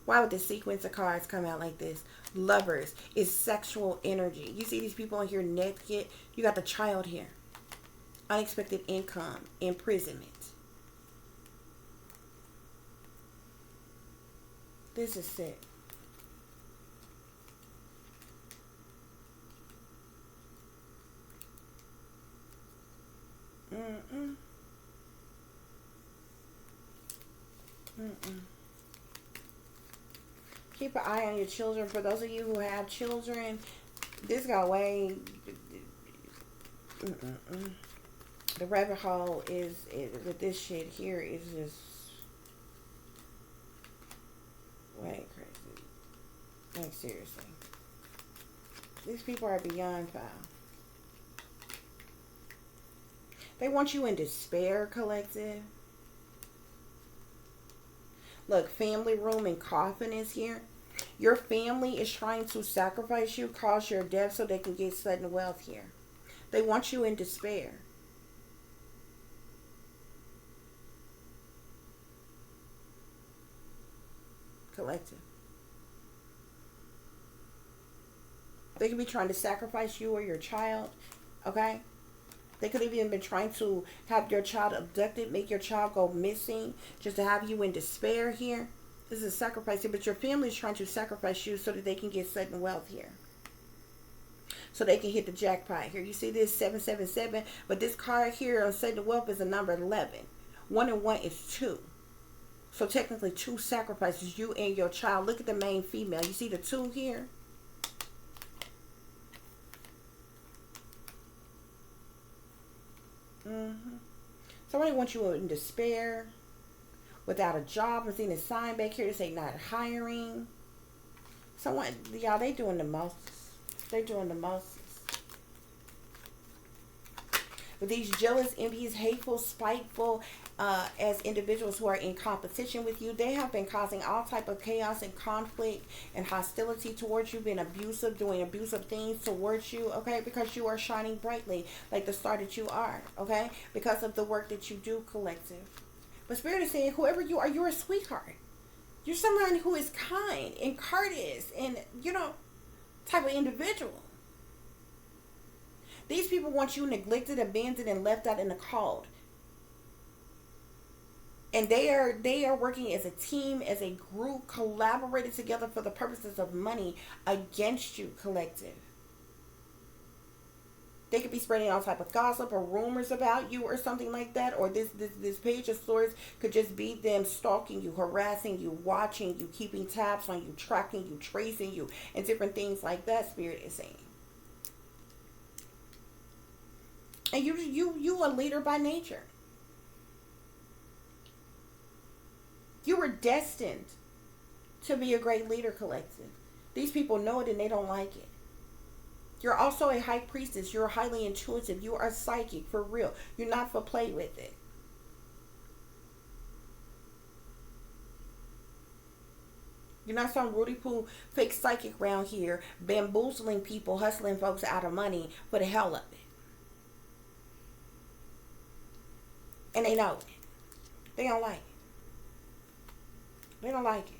Why would the sequence of cards come out like this? Lovers is sexual energy. You see these people on here naked. You got the child here. Unexpected income. Imprisonment. This is sick. Mm-mm. Mm-mm. Keep an eye on your children. For those of you who have children, this got way... Mm-mm-mm. The rabbit hole is with this shit here is just way crazy. Like, seriously. These people are beyond foul. They want you in despair, collective. Look, family room and coffin is here. Your family is trying to sacrifice you, cause your death so they can get sudden wealth here. They want you in despair. Collective. They could be trying to sacrifice you or your child. Okay? They could have even been trying to have your child abducted, make your child go missing, just to have you in despair here. This is a sacrifice here, but your family is trying to sacrifice you so that they can get sudden wealth here. So they can hit the jackpot here. You see this 777, but this card here on sudden wealth is a number 11. 1 and 1 is 2. So technically 2 sacrifices, you and your child. Look at the main female. You see the 2 here? Somebody wants you in despair, without a job. I'm seeing a sign back here to say not hiring. Someone, y'all, they doing the most. They're doing the most. With these jealous, envious, hateful, spiteful, as individuals who are in competition with you, they have been causing all type of chaos and conflict and hostility towards you, being abusive, doing abusive things towards you, okay, because you are shining brightly like the star that you are, okay, because of the work that you do, collective. But Spirit is saying, whoever you are, you're a sweetheart. You're someone who is kind and courteous and, you know, type of individual. These people want you neglected, abandoned, and left out in the cold. And they are working as a team, as a group, collaborated together for the purposes of money against you, collective. They could be spreading all type of gossip or rumors about you or something like that. Or this page of swords could just be them stalking you, harassing you, watching you, keeping tabs on you, tracking you, tracing you, and different things like that, Spirit is saying. And you a leader by nature. You were destined to be a great leader, collective. These people know it and they don't like it. You're also a high priestess. You're highly intuitive. You are psychic, for real. You're not for play with it. You're not some Rudy Poo fake psychic around here bamboozling people, hustling folks out of money for the hell of it. And they know it. They don't like it. They don't like it.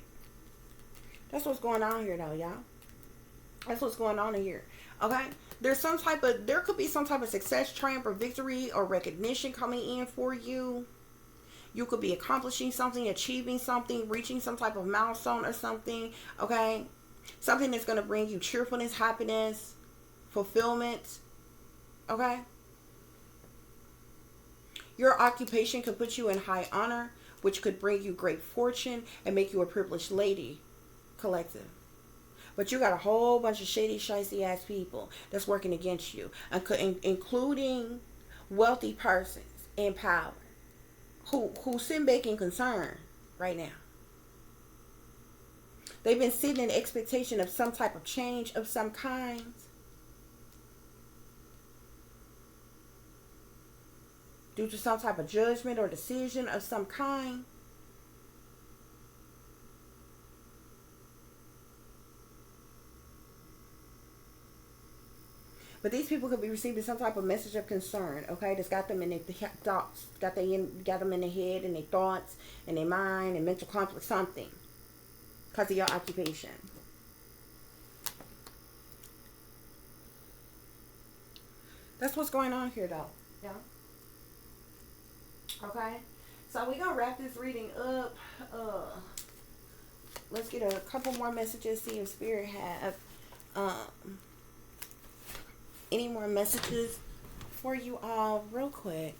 That's what's going on here, though, y'all. That's what's going on in here. Okay? There could be some type of success, triumph, or victory, or recognition coming in for you. You could be accomplishing something, achieving something, reaching some type of milestone or something. Okay? Something that's going to bring you cheerfulness, happiness, fulfillment. Okay? Your occupation could put you in high honor, which could bring you great fortune and make you a privileged lady, collective. But you got a whole bunch of shady, shicey ass people that's working against you, including wealthy persons in power who sit back in concern right now. They've been sitting in expectation of some type of change of some kind. Due to some type of judgment or decision of some kind. But these people could be receiving some type of message of concern, okay? That's got them in their thoughts, got them in their head and their thoughts and their mind and mental conflict, something. because of your occupation. That's what's going on here, though. Yeah. Okay. So we're going to wrap this reading up. Let's get a couple more messages. See if Spirit have any more messages for you all real quick.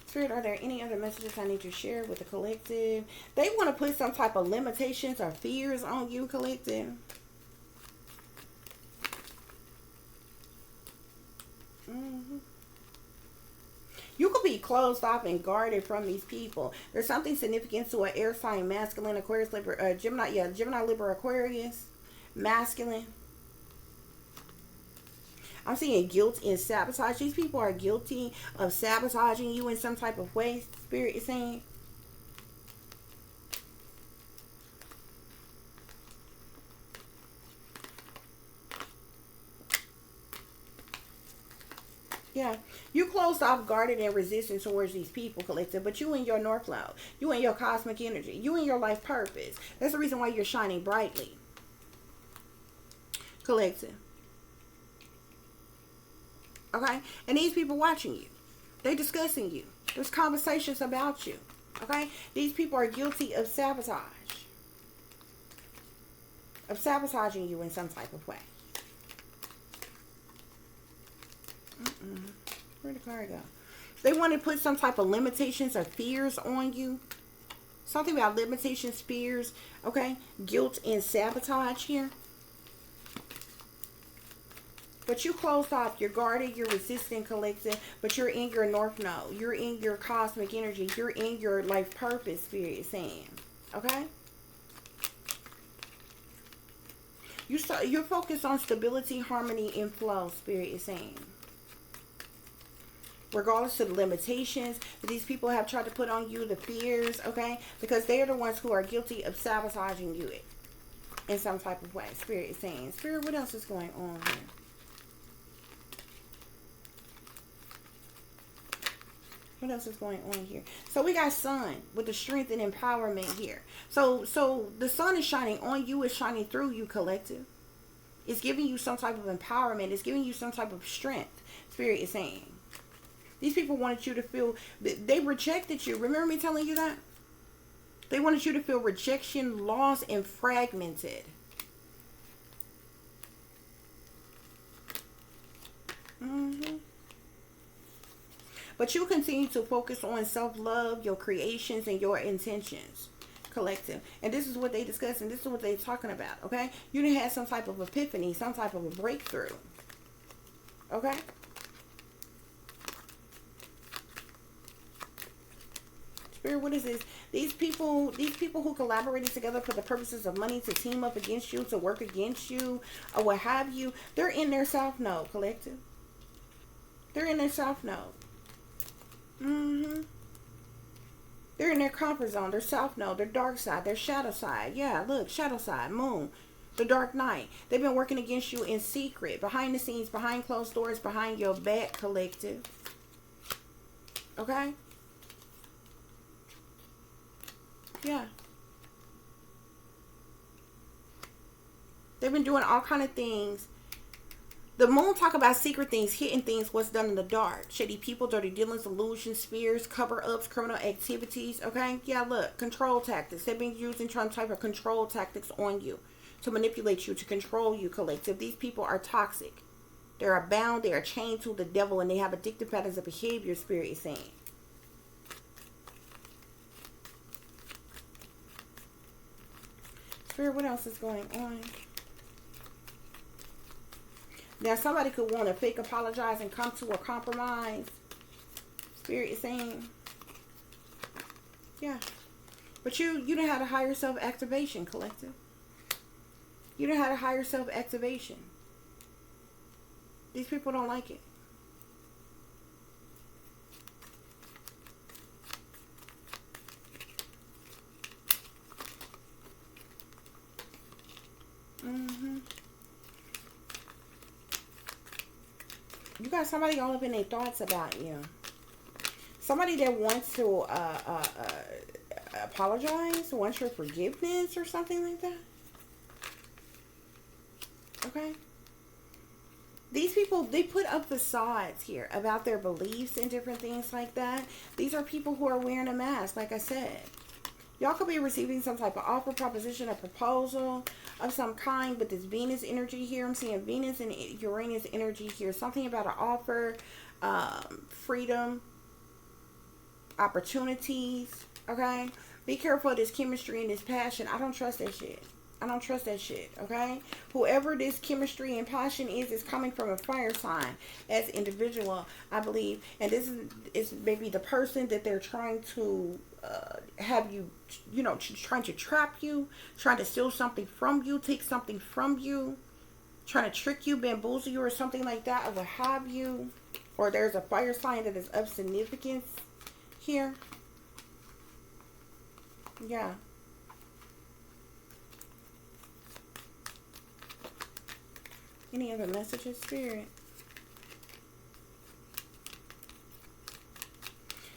Spirit, are there any other messages I need to share with the collective? They want to put some type of limitations or fears on you, collective. You could be closed off and guarded from these people. There's something significant to an air sign, masculine, Aquarius, Libra, Gemini, Libra, Aquarius, masculine. I'm seeing guilt and sabotage. These people are guilty of sabotaging you in some type of way, Spirit is saying. Yeah, you closed off, guarded, and resistant towards these people, collective. But you in your North Node, you in your cosmic energy, you in your life purpose. That's the reason why you're shining brightly, collective. Okay? And these people watching you. They discussing you. There's conversations about you. Okay? These people are guilty of sabotage. Of sabotaging you in some type of way. Where'd the card go? They want to put some type of limitations or fears on you. Something about limitations, fears. Okay? Guilt and sabotage here. But you closed off, you're guarded, you're resistant, collective, but you're in your North Node. You're in your cosmic energy. You're in your life purpose, Spirit is saying. Okay? You're focused on stability, harmony, and flow, Spirit is saying. Regardless of the limitations that these people have tried to put on you, the fears, okay? Because they are the ones who are guilty of sabotaging you in some type of way, Spirit is saying. Spirit, what else is going on here? What else is going on here? So we got sun with the strength and empowerment here. So the sun is shining on you, is shining through you, collective. It's giving you some type of empowerment. It's giving you some type of strength, Spirit is saying. These people wanted you to feel, they rejected you. Remember me telling you that? They wanted you to feel rejection, lost, and fragmented. But you continue to focus on self-love, your creations, and your intentions, collective. And this is what they discuss, and this is what they're talking about, okay? You done had some type of epiphany, some type of a breakthrough, okay? Spirit, what is this? These people who collaborated together for the purposes of money, to team up against you, to work against you, or what have you, they're in their South Node, collective. They're in their South Node. They're in their comfort zone, their South Node, their dark side, their shadow side. Yeah, look, shadow side, moon, the dark night. They've been working against you in secret, behind the scenes, behind closed doors, behind your back, collective. Okay? Yeah. They've been doing all kind of things. The moon talk about secret things, hidden things, what's done in the dark. Shady people, dirty dealings, illusions, spheres, cover-ups, criminal activities. Okay? Yeah, look. Control tactics. They've been using some type of control tactics on you. To manipulate you, to control you, collective. These people are toxic. They are bound. They are chained to the devil. And they have addictive patterns of behavior, Spirit is saying. Spirit, what else is going on? Now, somebody could want to fake apologize and come to a compromise. Spirit is saying. Yeah. But you done had a higher self-activation, collective. You done had a higher self-activation. These people don't like it. You got somebody all up in their thoughts about you. Somebody that wants to apologize, wants your forgiveness or something like that. Okay? These people, they put up facades here about their beliefs and different things like that. These are people who are wearing a mask, like I said. Y'all could be receiving some type of offer, proposition, or proposal of some kind with this Venus energy here. I'm seeing Venus and Uranus energy here. Something about an offer, freedom, opportunities, okay? Be careful of this chemistry and this passion. I don't trust that shit. I don't trust that shit, okay? Whoever this chemistry and passion is coming from a fire sign as individual, I believe. And this is maybe the person that they're trying to have you, you know, trying to trap you, trying to steal something from you, take something from you, trying to trick you, bamboozle you, or something like that, or what have you. Or there's a fire sign that is of significance here. Yeah. Any other messages, Spirit?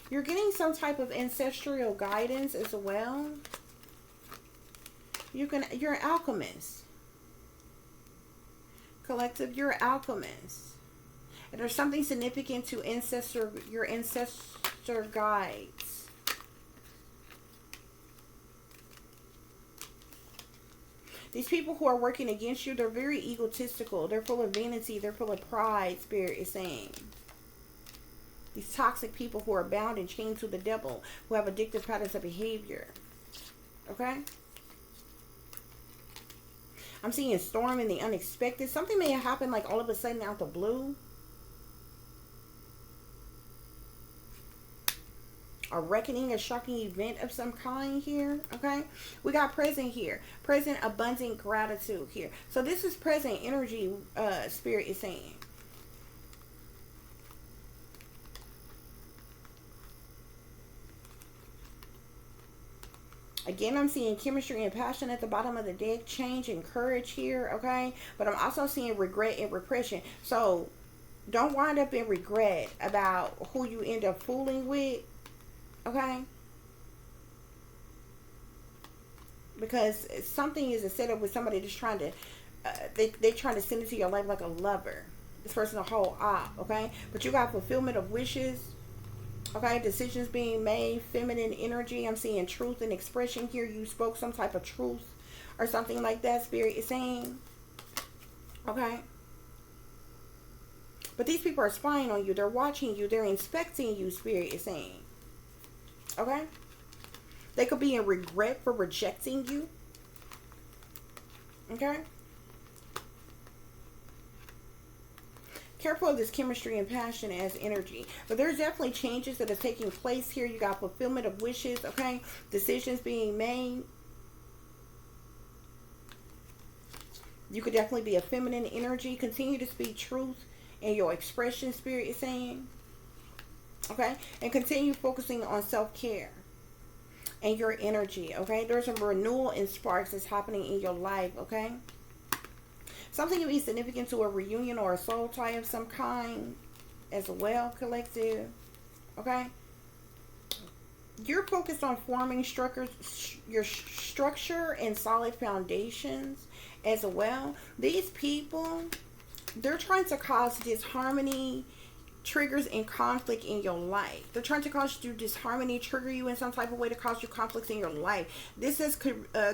You're getting some type of ancestral guidance as well. You're an alchemist. Collective, you're an alchemist. And there's something significant to your ancestor guides. These people who are working against you, they're very egotistical. They're full of vanity. They're full of pride, Spirit is saying. These toxic people who are bound and chained to the devil, who have addictive patterns of behavior. Okay? I'm seeing a storm in the unexpected. Something may have happened like all of a sudden out the blue. A reckoning, a shocking event of some kind here. Okay, we got present here, present abundant gratitude here. So this is present energy, Spirit is saying. Again, I'm seeing chemistry and passion at the bottom of the deck, change and courage here. Okay, but I'm also seeing regret and repression. So don't wind up in regret about who you end up fooling with. Okay? Because something is a setup with somebody that's trying to, they're trying to send it to your life like a lover. This person a whole op, okay? But you got fulfillment of wishes, okay? Decisions being made, feminine energy. I'm seeing truth and expression here. You spoke some type of truth or something like that, Spirit is saying. Okay? But these people are spying on you. They're watching you. They're inspecting you, Spirit is saying. Okay? They could be in regret for rejecting you. Okay? Careful of this chemistry and passion as energy. But there's definitely changes that are taking place here. You got fulfillment of wishes, okay? Decisions being made. You could definitely be a feminine energy. Continue to speak truth in your expression, Spirit is saying. Okay, and continue focusing on self-care and your energy. Okay, there's a renewal and sparks that's happening in your life. Okay, something can be significant to a reunion or a soul tie of some kind as well, collective. Okay, you're focused on forming your structure and solid foundations as well. These people, they're trying to cause disharmony, triggers and conflict in your life. They're trying to cause you disharmony, trigger you in some type of way to cause you conflicts in your life. This is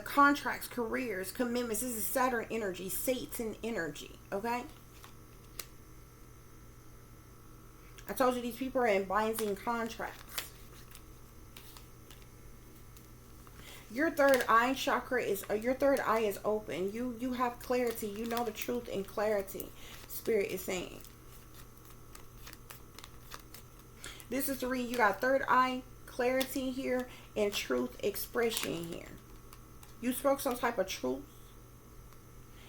contracts, careers, commitments. This is Saturn energy, Satan energy. Okay? I told you these people are in binding contracts. Your third eye chakra is, your third eye is open. You have clarity. You know the truth and clarity, Spirit is saying. This is the read. You got third eye clarity here and truth expression here. You spoke some type of truth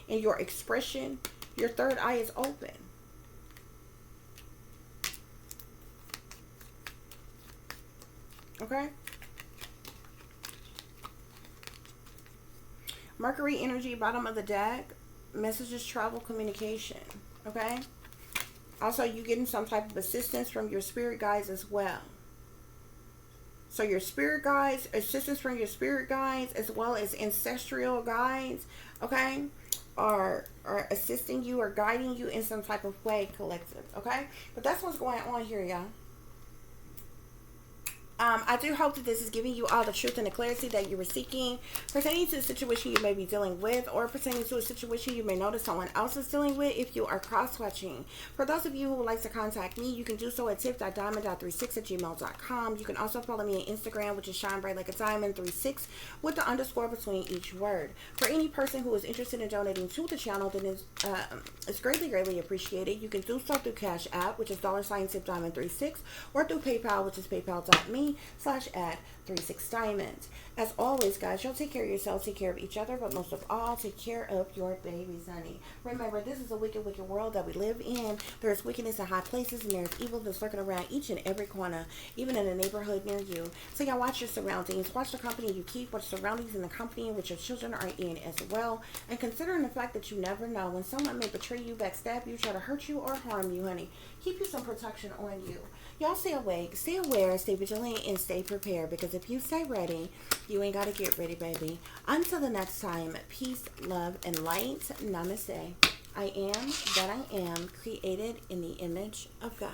in your expression. Your third eye is open. Okay? Mercury energy, bottom of the deck. Messages, travel, communication. Okay? Also, you getting some type of assistance from your spirit guides as well. So your spirit guides, assistance from your spirit guides, as well as ancestral guides, okay, are assisting you or guiding you in some type of way, collective, okay? But that's what's going on here, y'all. I do hope that this is giving you all the truth and the clarity that you were seeking pertaining to the situation you may be dealing with, or pertaining to a situation you may notice someone else is dealing with if you are cross-watching. For those of you who would like to contact me, you can do so at tip.diamond.36@gmail.com. You can also follow me on Instagram, which is shine bright like a diamond 36 with the underscore between each word. For any person who is interested in donating to the channel, then it's greatly appreciated. You can do so through Cash App, which is $tip diamond36, or through PayPal, which is paypal.me/@36diamonds. As always, guys, y'all take care of yourselves, take care of each other, but most of all, take care of your babies, honey. Remember, this is a wicked world that we live in. There's wickedness in high places, and there's evil that's lurking around each and every corner, even in a neighborhood near you. So y'all watch your surroundings, watch the company you keep, watch surroundings in the company in which your children are in as well. And considering the fact that you never know when someone may betray you, backstab you, try to hurt you, or harm you, honey, keep you some protection on you. Y'all stay awake, stay aware, stay vigilant, and stay prepared, because if you stay ready, you ain't got to get ready, baby. Until the next time, peace, love, and light. Namaste. I am that I am, created in the image of God.